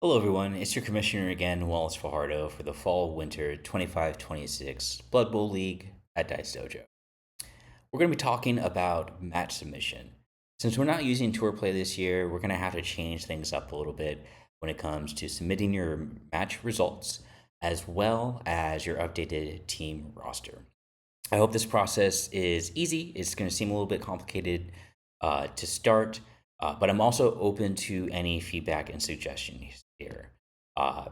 Hello, everyone. It's your commissioner again, Wallace Fajardo, for the Fall-Winter 25-26 Blood Bowl League at Dice Dojo. We're going to be talking about match submission. Since we're not using tour play this year, we're going to have to change things up a little bit when it comes to submitting your match results as well as your updated team roster. I hope this process is easy. It's going to seem a little bit complicated to start, but I'm also open to any feedback and suggestions here. Uh,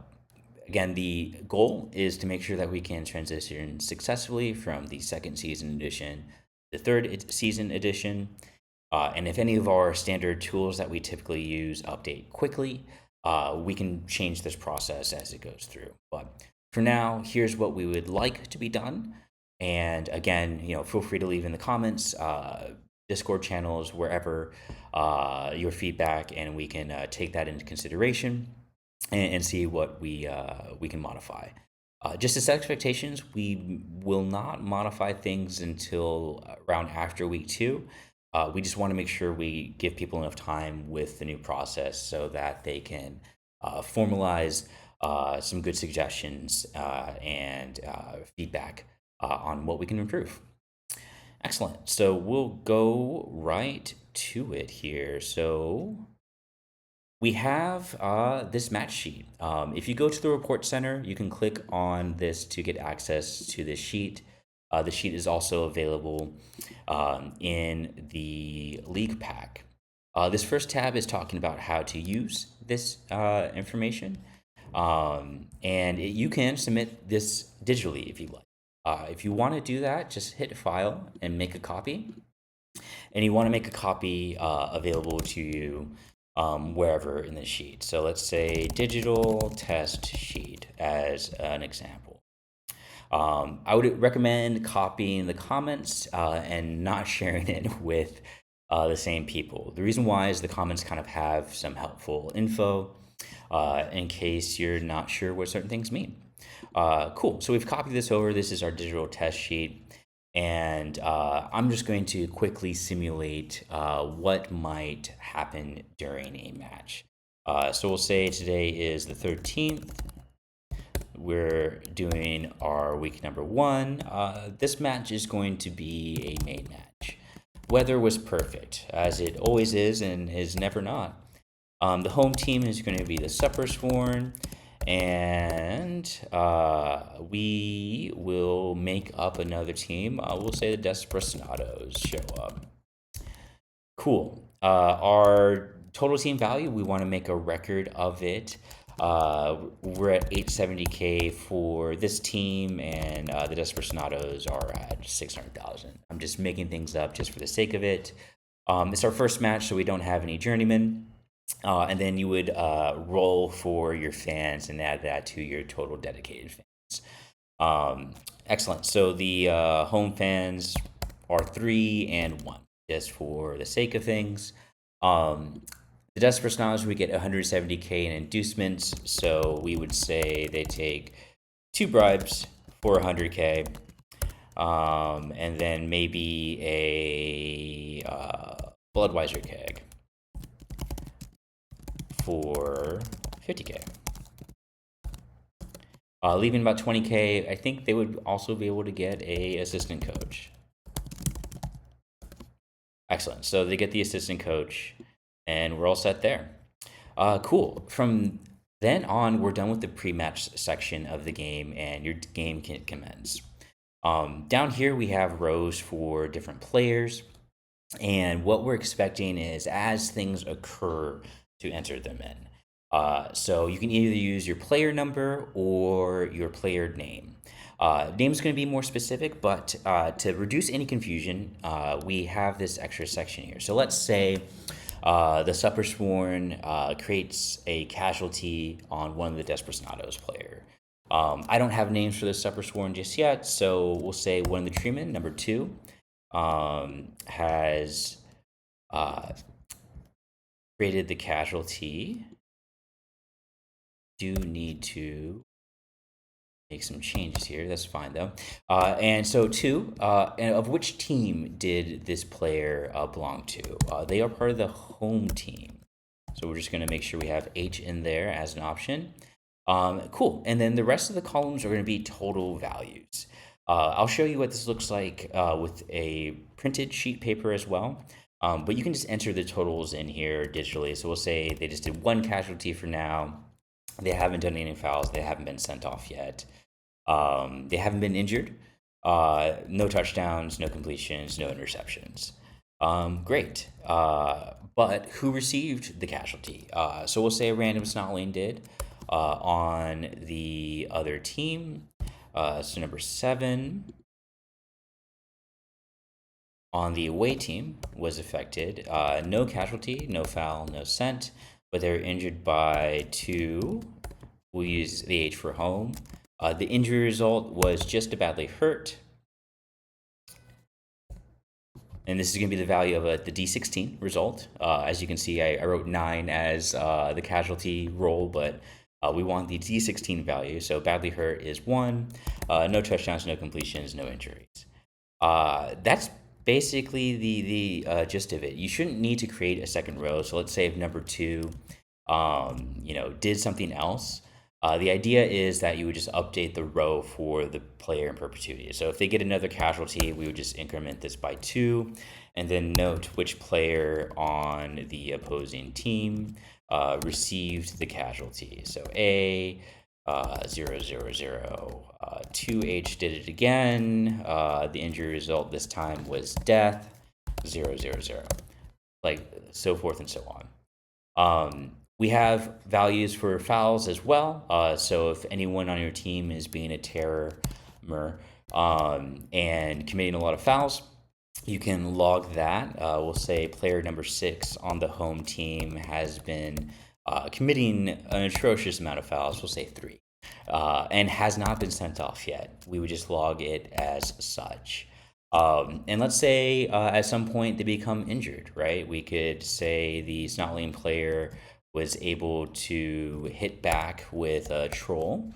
Again, the goal is to make sure that we can transition successfully from the second season edition, the third season edition, and if any of our standard tools that we typically use update quickly, we can change this process as it goes through. But for now, here's what we would like to be done. And again, feel free to leave in the comments, Discord channels, wherever your feedback, and we can take that into consideration and see what we can modify. Just to set expectations, we will not modify things until around after week 2. We just want to make sure we give people enough time with the new process so that they can formalize some good suggestions and feedback on what we can improve. Excellent. So we'll go right to it here. So we have this match sheet. If you go to the report center, you can click on this to get access to this sheet. The sheet is also available in the league pack. This first tab is talking about how to use this information. You can submit this digitally if you like. If you want to do that, just hit file and make a copy. And you want to make a copy available to you wherever in the sheet. So let's say digital test sheet as an example. I would recommend copying the comments and not sharing it with the same people. The reason why is the comments kind of have some helpful info in case you're not sure what certain things mean. Cool. So we've copied this over. This is our digital test sheet. And I'm just going to quickly simulate what might happen during a match. So we'll say today is the 13th. We're doing our week number 1. This match is going to be a main match. Weather was perfect, as it always is and is never not. The home team is going to be the Supper Sworn. And we will make up another team. We'll say the Desperados show up. Cool. Our total team value, we want to make a record of it. We're at 870K for this team, and the Desperados are at 600,000. I'm just making things up just for the sake of it. It's our first match, so we don't have any journeymen. And then you would roll for your fans and add that to your total dedicated fans. Excellent. So the home fans are 3 and 1, just for the sake of things. The Desperados, we get 170K in inducements. So we would say they take 2 bribes for 100K. And then maybe a Bloodweiser keg for 50K. Leaving about 20K, I think they would also be able to get a assistant coach. Excellent. So they get the assistant coach, and we're all set there. Cool. From then on, we're done with the pre-match section of the game, and your game can commence. Down here, we have rows for different players, and what we're expecting is as things occur, to enter them in. So you can either use your player number or your player name. Name is going to be more specific, but to reduce any confusion, we have this extra section here. So let's say the Supper Sworn creates a casualty on one of the Desperados player. I don't have names for the Supper Sworn just yet, so we'll say one of the Treemen, number 2, has created the casualty. Do need to make some changes here. That's fine though. And so 2, and of which team did this player belong to? They are part of the home team. So we're just going to make sure we have H in there as an option. Cool. And then the rest of the columns are going to be total values. I'll show you what this looks like with a printed sheet paper as well. But you can just enter the totals in here digitally. So we'll say they just did 1 casualty for now. They haven't done any fouls. They haven't been sent off yet. They haven't been injured. No touchdowns, no completions, no interceptions. Great. But who received the casualty? So we'll say a random Snotling did on the other team. So number 7 on the away team was affected. No casualty, no foul, no sent, but they were injured by 2. We'll use the H for home. The injury result was just a badly hurt. And this is going to be the value of the D16 result. As you can see, I wrote 9 as the casualty roll, but we want the D16 value. So badly hurt is 1, no touchdowns, no completions, no injuries. That's basically the gist of it. You shouldn't need to create a second row. So let's say if number 2, did something else. The idea is that you would just update the row for the player in perpetuity. So if they get another casualty, we would just increment this by 2, and then note which player on the opposing team received the casualty. So A, 0, 0, 0. 2H did it again. The injury result this time was death, 0, 0, 0. Like so forth and so on. We have values for fouls as well. So if anyone on your team is being a terror and committing a lot of fouls, you can log that. We'll say player number 6 on the home team has been committing an atrocious amount of fouls. We'll say 3, and has not been sent off yet. We would just log it as such. And let's say at some point they become injured, right? We could say the Snotling player was able to hit back with a troll.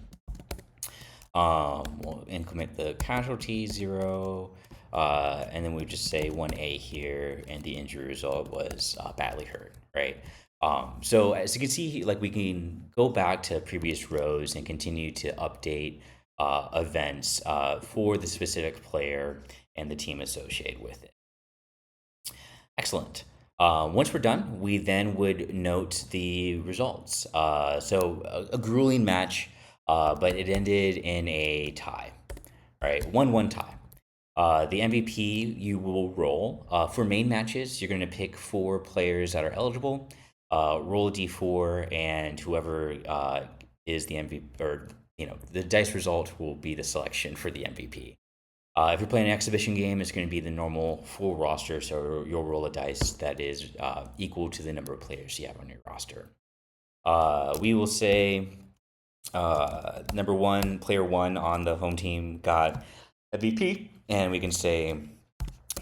We'll increment the casualty 0, and then we just say 1A here, and the injury result was badly hurt, right? So as you can see, like we can go back to previous rows and continue to update events for the specific player and the team associated with it. Excellent. Once we're done, we then would note the results. So a grueling match, but it ended in a tie, right? 1-1 tie. The MVP you will roll. For main matches, you're going to pick 4 players that are eligible, roll a d4, and whoever is the MVP, or the dice result will be the selection for the MVP. If you're playing an exhibition game, it's going to be the normal full roster, so you'll roll a dice that is equal to the number of players you have on your roster. We will say number 1, player 1 on the home team got MVP, and we can say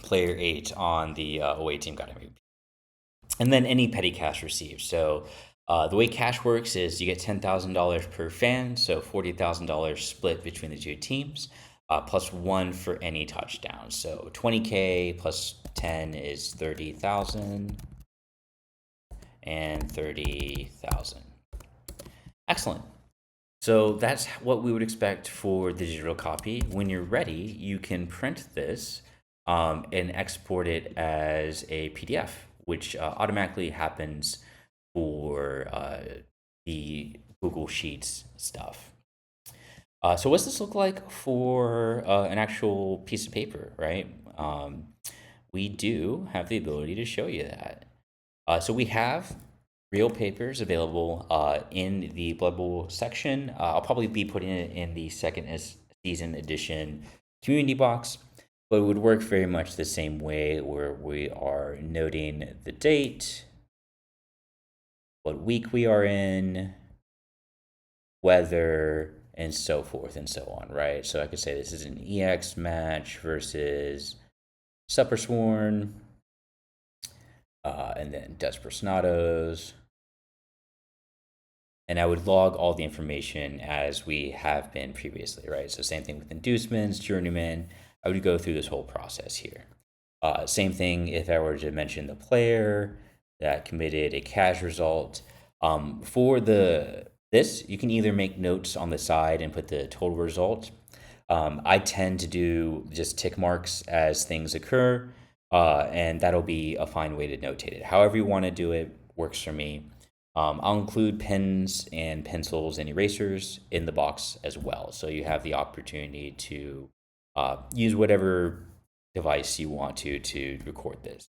player 8 on the away team got MVP. And then any petty cash received. So the way cash works is you get $10,000 per fan, so $40,000 split between the 2 teams. Plus 1 for any touchdown. So 20K plus 10 is 30,000 and 30,000. Excellent. So that's what we would expect for the digital copy. When you're ready, you can print this and export it as a PDF, which automatically happens for the Google Sheets stuff. So what's this look like for an actual piece of paper, right? We do have the ability to show you that. So we have real papers available in the Blood Bowl section. I'll probably be putting it in the second season edition community box, but it would work very much the same way, where we are noting the date, what week we are in, weather, and so forth and so on, right? So I could say this is an EX match versus Supper Sworn, and then Desperados. And I would log all the information as we have been previously, right? So same thing with inducements, journeyman. I would go through this whole process here. Same thing if I were to mention the player, that committed a cache result. For this, you can either make notes on the side and put the total result. I tend to do just tick marks as things occur, and that'll be a fine way to notate it. However you want to do it works for me. I'll include pens and pencils and erasers in the box as well, so you have the opportunity to use whatever device you want to record this.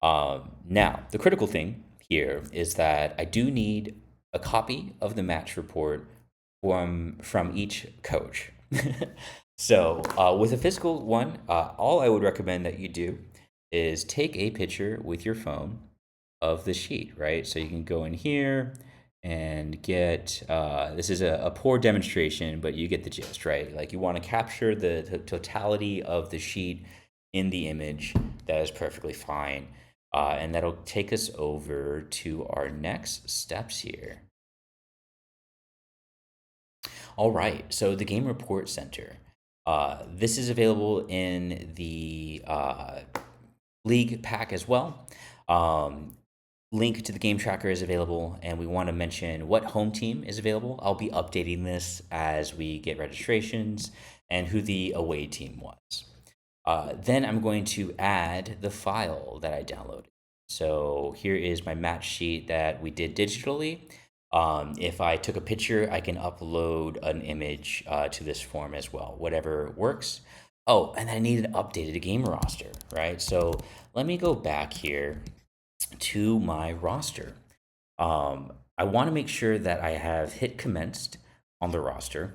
Now, the critical thing here is that I do need a copy of the match report from each coach. So with a physical one, all I would recommend that you do is take a picture with your phone of the sheet, right? So you can go in here and get, this is a poor demonstration, but you get the gist, right? Like you want to capture the totality of the sheet in the image. That is perfectly fine. And that'll take us over to our next steps here. All right, so the Game Report Center. This is available in the League pack as well. Link to the game tracker is available, and we want to mention what home team is available. I'll be updating this as we get registrations and who the away team was. Then I'm going to add the file that I downloaded. So here is my match sheet that we did digitally. If I took a picture, I can upload an image to this form as well, whatever works. Oh, and I need an updated game roster, right? So let me go back here to my roster. I want to make sure that I have hit commenced on the roster.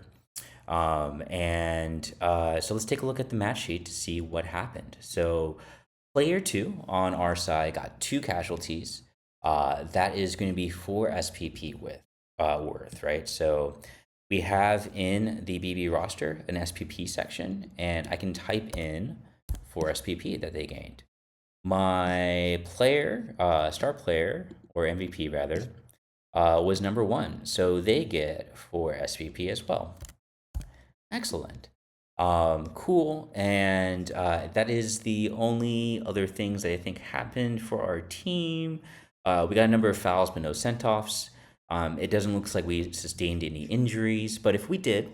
So let's take a look at the match sheet to see what happened. So player 2 on our side got 2 casualties. That is going to be 4 SPP worth, right? So we have in the BB roster an SPP section, and I can type in 4 SPP that they gained. My player, star player, or MVP rather, was number 1, so they get 4 SPP as well. Excellent. Cool. And that is the only other things that I think happened for our team. We got a number of fouls, but no sent-offs. It doesn't look like we sustained any injuries, but if we did,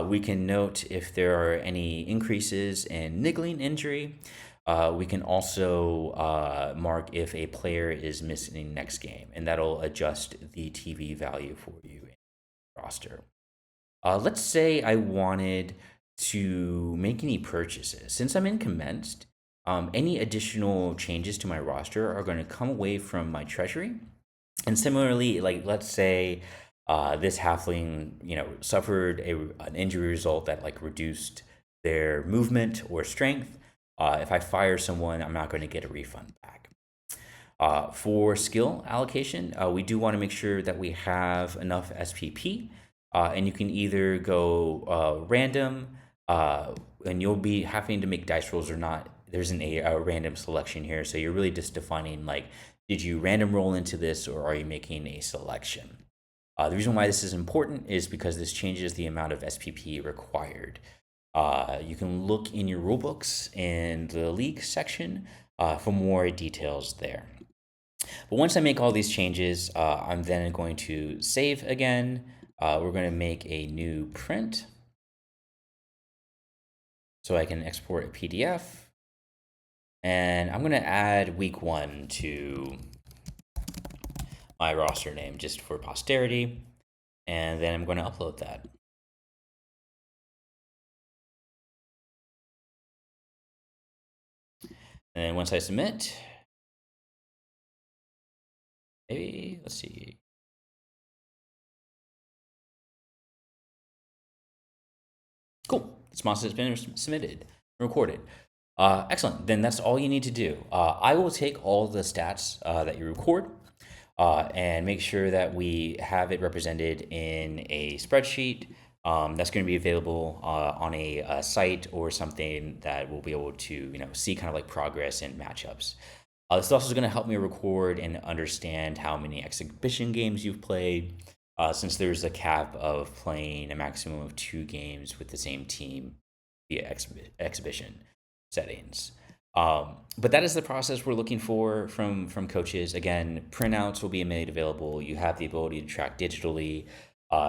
we can note if there are any increases in niggling injury. We can also mark if a player is missing next game, and that'll adjust the TV value for you in the roster. Let's say I wanted to make any purchases. Since I'm in commenced, any additional changes to my roster are going to come away from my treasury. And similarly, like let's say this halfling, suffered an injury result that like reduced their movement or strength. If I fire someone, I'm not going to get a refund back. For skill allocation, we do want to make sure that we have enough SPP. And you can either go random, and you'll be having to make dice rolls or not. There's a random selection here, so you're really just defining like, did you random roll into this or are you making a selection? The reason why this is important is because this changes the amount of SPP required. You can look in your rulebooks in the league section for more details there. But once I make all these changes, I'm then going to save again. We're going to make a new print so I can export a PDF. And I'm going to add week 1 to my roster name just for posterity. And then I'm going to upload that. And once I submit, maybe, let's see. Cool. This monster has been submitted, recorded. Excellent. Then that's all you need to do. I will take all the stats that you record and make sure that we have it represented in a spreadsheet. That's going to be available on a site or something that we'll be able to see kind of like progress in matchups. This also is going to help me record and understand how many exhibition games you've played, since there's a cap of playing a maximum of 2 games with the same team via exhibition settings. But that is the process we're looking for from coaches. Again, printouts will be made available. You have the ability to track digitally.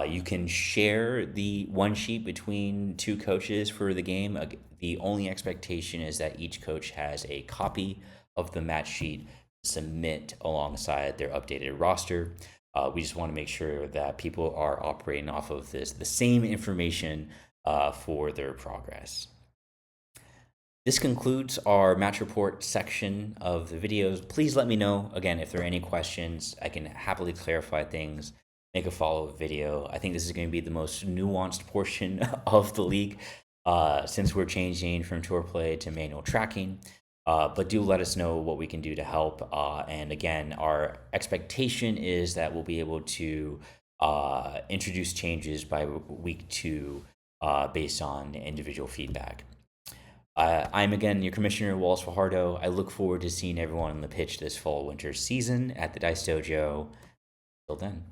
You can share the one sheet between two coaches for the game. The only expectation is that each coach has a copy of the match sheet to submit alongside their updated roster. We just want to make sure that people are operating off of the same information for their progress. This concludes our match report section of the videos. Please let me know, again, if there are any questions. I can happily clarify things, make a follow-up video. I think this is going to be the most nuanced portion of the league since we're changing from tour play to manual tracking. But do let us know what we can do to help. And again, our expectation is that we'll be able to introduce changes by week 2 based on individual feedback. I'm again your commissioner, Wallace Fajardo. I look forward to seeing everyone on the pitch this fall winter season at the Dice Dojo. Till then.